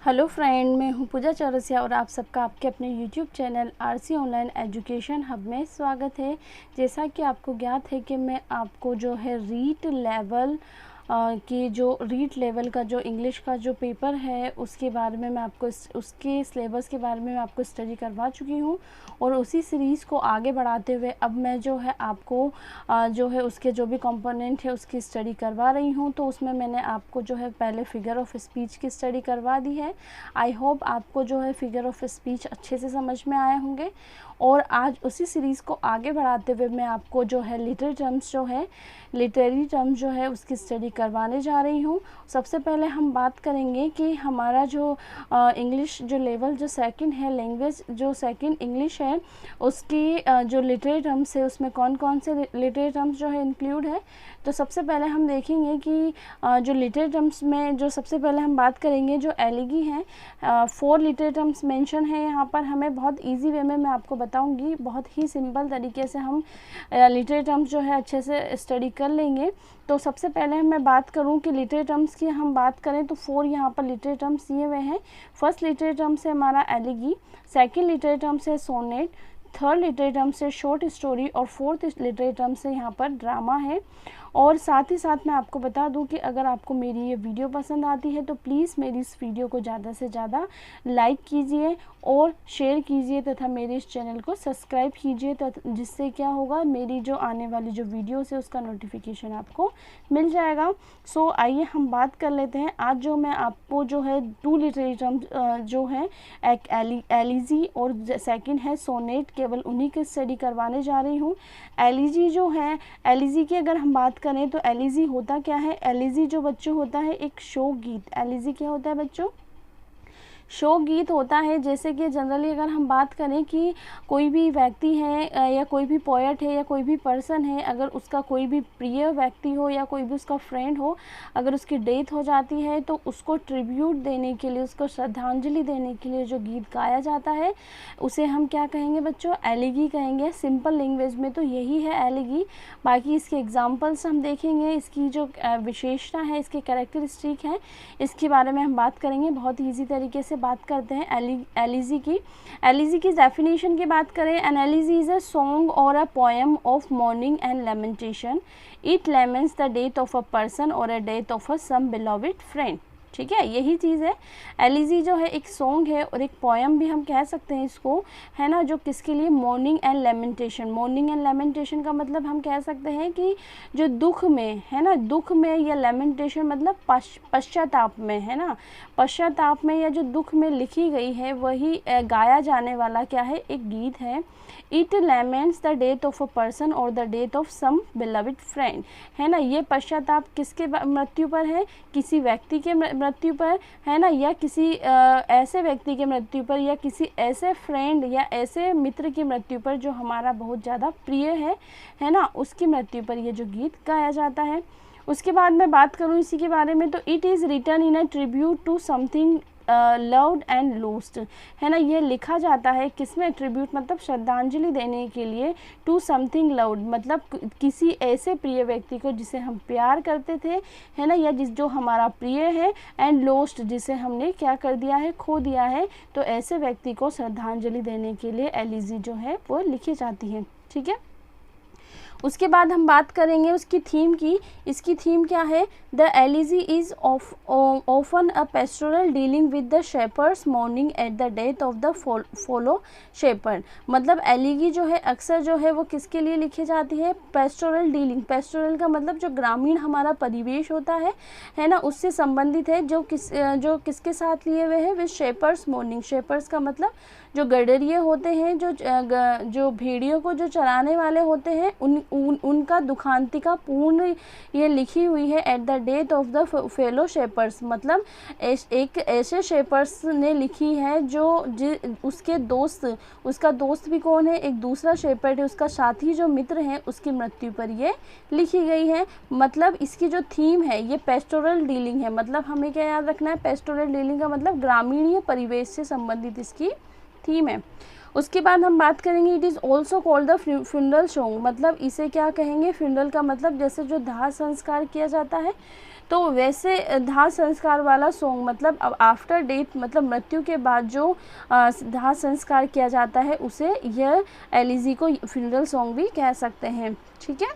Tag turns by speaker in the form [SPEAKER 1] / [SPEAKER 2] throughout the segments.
[SPEAKER 1] Hello friend, मैं हूं पूजा चौरसिया और आप सबका आपके अपने YouTube channel RC online education hub में स्वागत है। जैसा कि आपको ज्ञात है कि मैं आपको जो है रीड लेवल का जो इंग्लिश का जो पेपर है उसके बारे में मैं आपको उसके सिलेबस के बारे में मैं आपको स्टडी करवा चुकी हूं और उसी सीरीज़ को आगे बढ़ाते हुए अब मैं जो है आपको जो है उसके जो भी कंपोनेंट है उसकी स्टडी करवा रही हूं। तो उसमें मैंने आपको जो है पहले फिगर ऑफ स्पीच की स्टडी करवा दी है। आई होप आपको जो है फिगर ऑफ स्पीच अच्छे से समझ में आए होंगे और आज उसी सीरीज़ को आगे बढ़ाते हुए मैं आपको जो है लिटरेरी टर्म्स जो है उसकी स्टडी करवाने जा रही हूँ। सबसे पहले हम बात करेंगे कि हमारा जो इंग्लिश जो लेवल जो सेकंड है, लैंग्वेज जो सेकंड इंग्लिश है, उसकी जो लिटरेरी टर्म्स है उसमें कौन कौन से लिटरेरी टर्म्स जो है इंक्लूड है। तो सबसे पहले हम देखेंगे कि जो लिटरेरी टर्म्स में जो सबसे पहले हम बात करेंगे जो एलिगी हैं। 4 लिटरेरी टर्म्स मेंशन है यहाँ पर। हमें बहुत इजी वे में मैं आपको बताऊंगी, बहुत ही सिंपल तरीके से हम लिटरेरी टर्म्स जो है अच्छे से स्टडी कर लेंगे। तो सबसे पहले मैं बात करूं कि लिटरेरी टर्म्स की हम बात करें तो 4 यहाँ पर लिटरेरी टर्म्स दिए हुए हैं। फर्स्ट लिटरेरी टर्म्स है हमारा एलिगी, सेकंड लिटरेरी टर्म्स है सोनेट, थर्ड लिटरेरी टर्म्स है शॉर्ट स्टोरी और फोर्थ लिटरेरी टर्म्स है यहाँ पर ड्रामा है। और साथ ही साथ मैं आपको बता दूं कि अगर आपको मेरी ये वीडियो पसंद आती है तो प्लीज़ मेरी इस वीडियो को ज़्यादा से ज़्यादा लाइक कीजिए और शेयर कीजिए तथा मेरे इस चैनल को सब्सक्राइब कीजिए, जिससे क्या होगा, मेरी जो आने वाली जो वीडियोस है उसका नोटिफिकेशन आपको मिल जाएगा। सो आइए हम बात कर लेते हैं। आज जो मैं आपको जो है 2 लिटरेरी टर्म्स जो है एक एलिजी और सेकंड है सोनेट, केवल उन्हीं की स्टडी करवाने जा रही हूँ। एलिजी जो है, एलिजी की अगर हम बात करें तो एलिजी होता क्या है। एलिजी जो बच्चों होता है एक शो गीत। एलिजी क्या होता है बच्चों? शो गीत होता है। जैसे कि जनरली अगर हम बात करें कि कोई भी व्यक्ति है या कोई भी पोएट है या कोई भी पर्सन है, अगर उसका कोई भी प्रिय व्यक्ति हो या कोई भी उसका फ्रेंड हो, अगर उसकी डेथ हो जाती है तो उसको ट्रिब्यूट देने के लिए, उसको श्रद्धांजलि देने के लिए जो गीत गाया जाता है उसे हम क्या कहेंगे बच्चों? एलिगी कहेंगे। सिंपल लैंग्वेज में तो यही है एलिगी। बाकी इसके एग्जाम्पल्स हम देखेंगे, इसकी जो विशेषता है, इसके कैरेक्टरिस्टिक हैं, इसके बारे में हम बात करेंगे। बहुत ईजी तरीके से बात करते हैं एलिजी की। एलिजी की डेफिनेशन की बात करें, an elegy is a song और a poem of mourning and lamentation. It laments the death of a person और a death of a some beloved friend. ठीक है, यही चीज़ है। एलिजी जो है एक सॉन्ग है और एक पोएम भी हम कह सकते हैं इसको, है ना, जो किसके लिए? Morning and lamentation. Morning and lamentation का मतलब हम कह सकते हैं कि जो दुख में है ना, दुख में, या लेमेंटेशन मतलब पश्चाताप में, है ना, पश्चाताप में या जो दुख में लिखी गई है वही गाया जाने वाला क्या है? एक गीत है। It laments the death of a person और the death of some beloved friend, है ना। ये पश्चाताप किसके मृत्यु पर है? किसी व्यक्ति के मृत्यु पर, है ना, या किसी ऐसे व्यक्ति के मृत्यु पर, या किसी ऐसे फ्रेंड या ऐसे मित्र की मृत्यु पर जो हमारा बहुत ज़्यादा प्रिय है ना, उसकी मृत्यु पर ये जो गीत गाया जाता है। उसके बाद मैं बात करूँ इसी के बारे में तो it is written in a tribute to something loved and lost, है ना। ये लिखा जाता है किसमें? ट्रिब्यूट मतलब श्रद्धांजलि देने के लिए, टू समथिंग लव्ड मतलब किसी ऐसे प्रिय व्यक्ति को जिसे हम प्यार करते थे, है ना, या जो हमारा प्रिय है, एंड लॉस्ट जिसे हमने क्या कर दिया है? खो दिया है। तो ऐसे व्यक्ति को श्रद्धांजलि देने के लिए एलिजी जो है वो लिखी जाती है। ठीक है, उसके बाद हम बात करेंगे उसकी थीम की। इसकी थीम क्या है? The elegy is often a pastoral dealing with the shepherd's mourning at the death of the follow shepherd. मतलब एलिगी जो है अक्सर जो है वो किसके लिए लिखी जाती है? Pastoral dealing. पेस्टोरल का मतलब जो ग्रामीण हमारा परिवेश होता है ना, उससे संबंधित है। जो किसके साथ लिए हुए हैं? With shepherds morning. शेपर्ड्स का मतलब जो गडरिये होते हैं, जो भेड़ियों को जो चराने वाले होते हैं, उनका दुखांतिका पूर्ण ये लिखी हुई है eight the death of the fellow shepherds. मतलब एक ऐसे शेपर्ड्स ने लिखी है जो उसके दोस्त, उसका दोस्त भी कौन है? एक दूसरा शेपर्ड है, उसका साथी जो मित्र है, उसकी मृत्यु पर ये लिखी गई है। मतलब इसकी जो थीम है ये पेस्टोरल डीलिंग है। मतलब हमें क्या याद रखना है? पेस्टोरल डीलिंग का मतलब ग्रामीण परिवेश से संबंधित इसकी थीम है। उसके बाद हम बात करेंगे it is also called the funeral song. मतलब इसे क्या कहेंगे? फ्यूनरल का मतलब जैसे जो दाह संस्कार किया जाता है तो वैसे दाह संस्कार वाला सॉन्ग मतलब अब आफ्टर डेथ मतलब मृत्यु के बाद जो दाह संस्कार किया जाता है उसे यह एलिजी को फ्यूनरल सॉन्ग भी कह सकते हैं। ठीक है,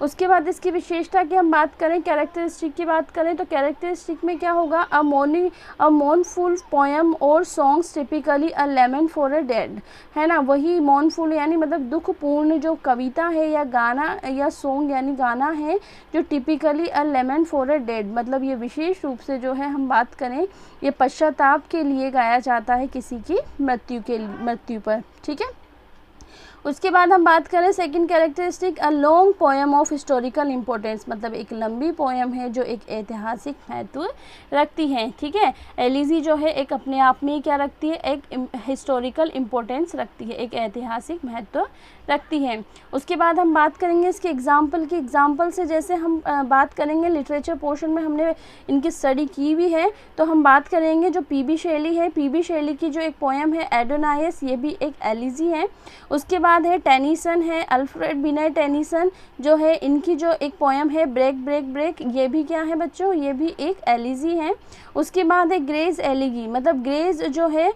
[SPEAKER 1] उसके बाद इसकी विशेषता की हम बात करें, कैरेक्टरिस्टिक की बात करें तो कैरेक्टरिस्टिक में क्या होगा, अ मोर्नफुल पोएम और songs typically a lament for a dead, है ना। वही मोर्नफुल यानी मतलब दुखपूर्ण जो कविता है या गाना या सॉन्ग यानी गाना है जो typically a lament for a dead, मतलब ये विशेष रूप से जो है हम बात करें ये पश्चाताप के लिए गाया जाता है किसी की मृत्यु पर। ठीक है, उसके बाद हम बात करें second characteristic, a long poem of historical importance, मतलब एक लंबी पोएम है जो एक ऐतिहासिक महत्व रखती है। ठीक है, एलिजी जो है एक अपने आप में क्या रखती है, एक हिस्टोरिकल इम्पोर्टेंस रखती है, एक ऐतिहासिक महत्व रखती है। उसके बाद हम बात करेंगे इसके एग्जाम्पल की। एग्जाम्पल से जैसे हम बात करेंगे लिटरेचर पोर्शन में हमने इनकी स्टडी की भी है, तो हम बात करेंगे जो पी बी शेली है, पी बी शेली की जो एक पोएम है एडोनाइस, ये भी एक एलिजी है। उसके बाद है टेनिसन है, अल्फ्रेड बिनय टेनिसन जो है इनकी जो एक पोएम है ब्रेक ब्रेक ब्रेक, ये भी क्या है बच्चों, ये भी एक एलिजी है। उसके बाद है ग्रेज एलिगी, मतलब ग्रेज जो है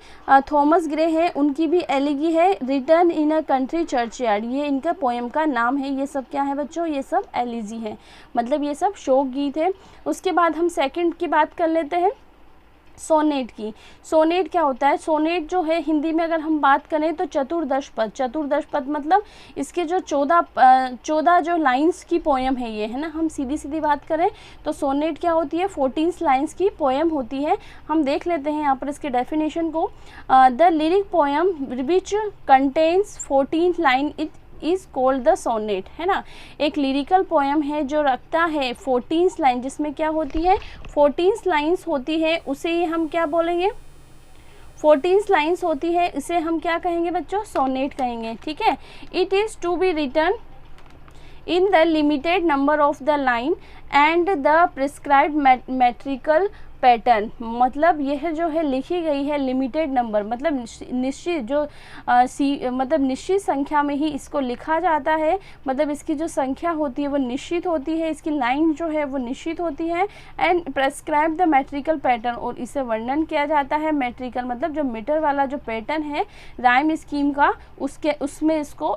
[SPEAKER 1] थॉमस ग्रे है उनकी भी एलिगी है, return in a country churchyard, ये इनका पोएम का नाम है। ये सब क्या है बच्चों, ये सब एलिजी है, मतलब ये सब शोक गीत है। उसके बाद हम सेकंड की बात कर लेते हैं सोनेट की। सोनेट क्या होता है, सोनेट जो है हिंदी में अगर हम बात करें तो चतुर्दश पद, चतुर्दश पद मतलब इसके जो 14 जो लाइंस की पोएम है ये, है ना। हम सीधी सीधी बात करें तो सोनेट क्या होती है, 14 लाइंस की पोएम होती है। हम देख लेते हैं यहाँ पर इसके डेफिनेशन को, the lyric poem which contains 14 line is called the sonnet, है ना। एक लिरिकल पोएम है जो रखता है 14 लाइन, जिसमें क्या होती है 14 लाइंस होती है, उसे ही हम क्या बोलेंगे, 14 लाइंस होती है, इसे हम क्या कहेंगे बच्चों, सोनेट कहेंगे। ठीक है, it is to be written in the limited number of the line and the prescribed metrical pattern, मतलब यह जो है लिखी गई है लिमिटेड नंबर, मतलब निश्चित जो मतलब निश्चित संख्या में ही इसको लिखा जाता है, मतलब इसकी जो संख्या होती है वो निश्चित होती है, इसकी लाइन जो है वो निश्चित होती है। And prescribe the metrical pattern, और इसे वर्णन किया जाता है मेट्रिकल मतलब जो मीटर वाला जो पैटर्न है राइम स्कीम का, उसमें इसको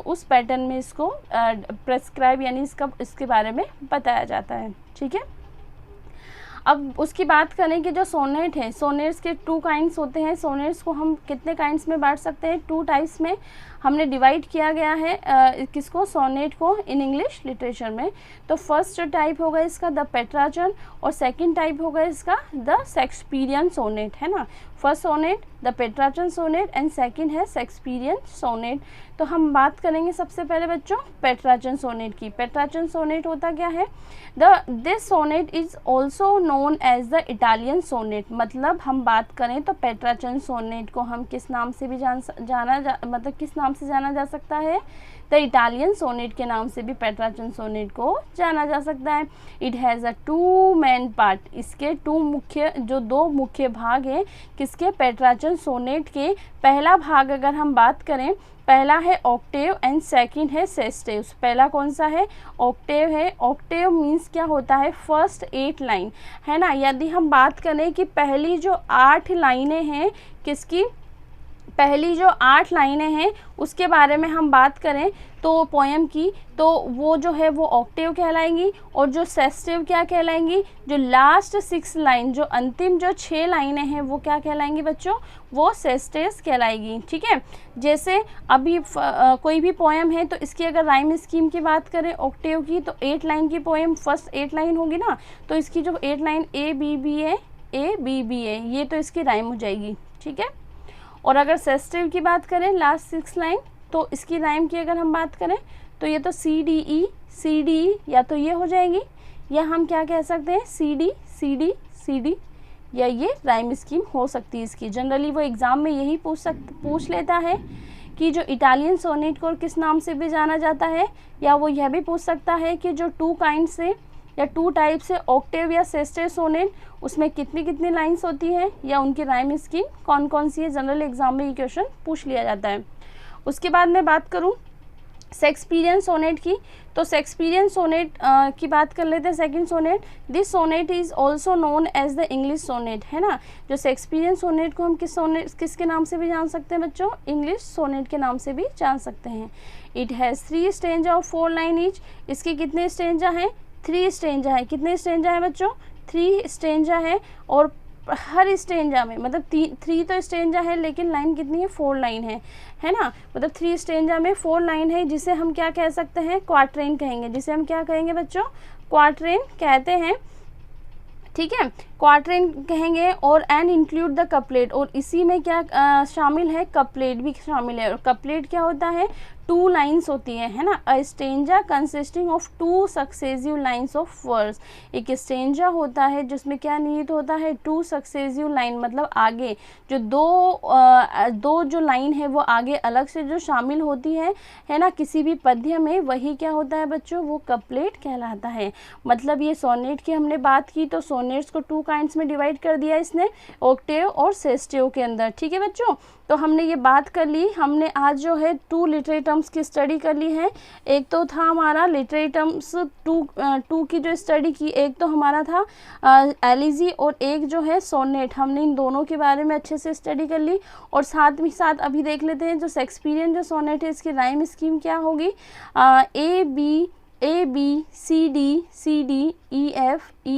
[SPEAKER 1] उस पैटर्न में इसको प्रेस्क्राइब यानी इसके बारे में बताया जाता है। ठीक है, अब उसकी बात करें कि जो सोनेट है, सोनेट्स के 2 काइंड्स होते हैं। सोनेट्स को हम कितने काइंड्स में बांट सकते हैं, 2 टाइप्स में हमने डिवाइड किया गया है किसको, सोनेट को इन इंग्लिश लिटरेचर में। तो फर्स्ट टाइप होगा इसका द पेट्राचन और सेकंड टाइप होगा इसका द शेक्सपियरियन सोनेट, है ना। First sonnet the Petrarchan sonnet and second है शेक्सपियरियन सोनेट। तो हम बात करेंगे सबसे पहले बच्चों पेट्राचन सोनेट की। पेट्राचन सोनेट होता क्या है, this sonnet is also known as the Italian sonnet, मतलब हम बात करें तो पेट्राचन सोनेट को हम किस नाम से भी मतलब किस नाम से जाना जा सकता है, द इटालियन सोनेट के नाम से भी पेट्राचन सोनेट को जाना जा सकता है। It has a 2 main part, इसके 2 मुख्य भाग हैं किसके, पेट्राचन सोनेट के। पहला भाग अगर हम बात करें, पहला है ऑक्टेव एंड सेकंड है सेस्टेव। पहला कौन सा है, ऑक्टेव है। ऑक्टेव मीन्स क्या होता है, फर्स्ट 8 लाइन, है ना। यदि हम बात करें कि पहली जो 8 लाइनें हैं किसकी, पहली जो 8 लाइनें हैं उसके बारे में हम बात करें तो पोएम की, तो वो जो है वो ऑक्टेव कहलाएंगी, और जो सेस्टिव क्या कहलाएंगी, जो लास्ट 6 लाइन, जो अंतिम जो 6 लाइनें हैं वो क्या कहलाएंगी बच्चों, वो सेस्टेस कहलाएगी। ठीक है, जैसे अभी कोई भी पोएम है तो इसकी अगर राइम स्कीम की बात करें ऑक्टेव की, तो 8 लाइन की पोएम फर्स्ट 8 लाइन होगी ना, तो इसकी जो 8 लाइन ए बी बी है, ये तो इसकी राइम हो जाएगी। ठीक है, और अगर सेस्टिव की बात करें लास्ट 6 लाइन, तो इसकी राइम की अगर हम बात करें तो ये तो सी डी ई या तो ये हो जाएगी, या हम क्या कह सकते हैं सी डी, या ये राइम स्कीम हो सकती है इसकी। जनरली वो एग्ज़ाम में यही पूछ लेता है कि जो इटालियन सोनेट को किस नाम से भी जाना जाता है, या वो यह भी पूछ सकता है कि जो 2 काइंड से या 2 टाइप से ऑक्टेव या सेस्टेव सोनेट, उसमें कितनी लाइंस होती हैं या उनकी राइम स्कीम कौन कौन सी है। जनरल एग्जाम में ये क्वेश्चन पूछ लिया जाता है। उसके बाद मैं बात करूं शेक्सपियरियन सोनेट की, तो शेक्सपियरियन सोनेट की बात कर लेते हैं। Second sonnet, this sonnet is also known as the English sonnet, है ना। जो शेक्सपियरियन सोनेट को हम किसके नाम से भी जान सकते हैं बच्चों, इंग्लिश सोनेट के नाम से भी जान सकते हैं। It has 3 stanza of 4 line each, इसके कितने स्टेंजा हैं, 3 स्टेंजा है। कितने स्टेंजा है बच्चों, 3 स्टेंजा है। और हर स्टेंजा में मतलब 3 तो स्टेंजा है, लेकिन लाइन कितनी है, 4 लाइन है ना। मतलब 3 स्टेंजा में 4 लाइन है, जिसे हम क्या कह सकते हैं, क्वार्ट्रेन कहेंगे। जिसे हम क्या कहेंगे बच्चों, क्वार्ट्रेन कहते हैं, ठीक है, क्वार्ट्रेन कहेंगे। और एंड इंक्लूड द कपलेट, और इसी में क्या शामिल है, कपलेट भी शामिल है। और कपलेट क्या होता है, 2 लाइन्स होती है ना। A stanza consisting of 2 successive lines of words, एक स्टेंजा होता है जिसमें क्या निहित होता है, 2 सक्सेसिव लाइन, मतलब आगे जो दो जो लाइन है वो आगे अलग से जो शामिल होती है ना, किसी भी पद्य में, वही क्या होता है बच्चों, वो कपलेट कहलाता है। मतलब ये सोनेट की हमने बात की, तो सोनेट्स को 2 काइंड्स में डिवाइड कर दिया इसने, ऑक्टेव और सेस्टेव के अंदर, ठीक है बच्चों। तो हमने ये बात कर ली, हमने आज जो है 2 लिटरेरी टर्म्स की स्टडी कर ली है। एक तो था हमारा लिटरेरी टर्म्स 2 की जो स्टडी की, एक तो हमारा था एलिजी, और एक जो है सोनेट। हमने इन दोनों के बारे में अच्छे से स्टडी कर ली। और साथ ही साथ अभी देख लेते हैं जो शेक्सपियरियन जो सोनेट है, इसकी राइम स्कीम क्या होगी, A B C D E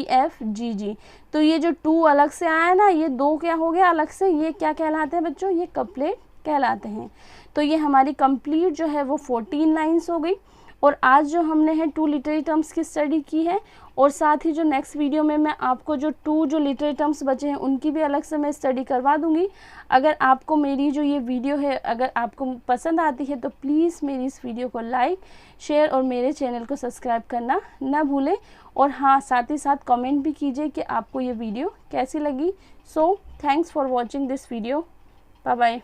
[SPEAKER 1] F G G. तो ये जो 2 अलग से आया है ना, ये 2 क्या हो गया अलग से, ये क्या कहलाते हैं बच्चों, ये कपलेट कहलाते हैं। तो ये हमारी कंप्लीट जो है वो 14 लाइंस हो गई। और आज जो हमने है 2 लिटरेरी टर्म्स की स्टडी की है। और साथ ही जो नेक्स्ट वीडियो में मैं आपको जो 2 जो लिटरेरी टर्म्स बचे हैं उनकी भी अलग से मैं स्टडी करवा दूंगी। अगर आपको मेरी जो ये वीडियो है अगर आपको पसंद आती है तो प्लीज़ मेरी इस वीडियो को लाइक, शेयर और मेरे चैनल को सब्सक्राइब करना ना भूलें। और हाँ, साथ ही साथ कमेंट भी कीजिए कि आपको ये वीडियो कैसी लगी। So thanks for watching this video, bye bye.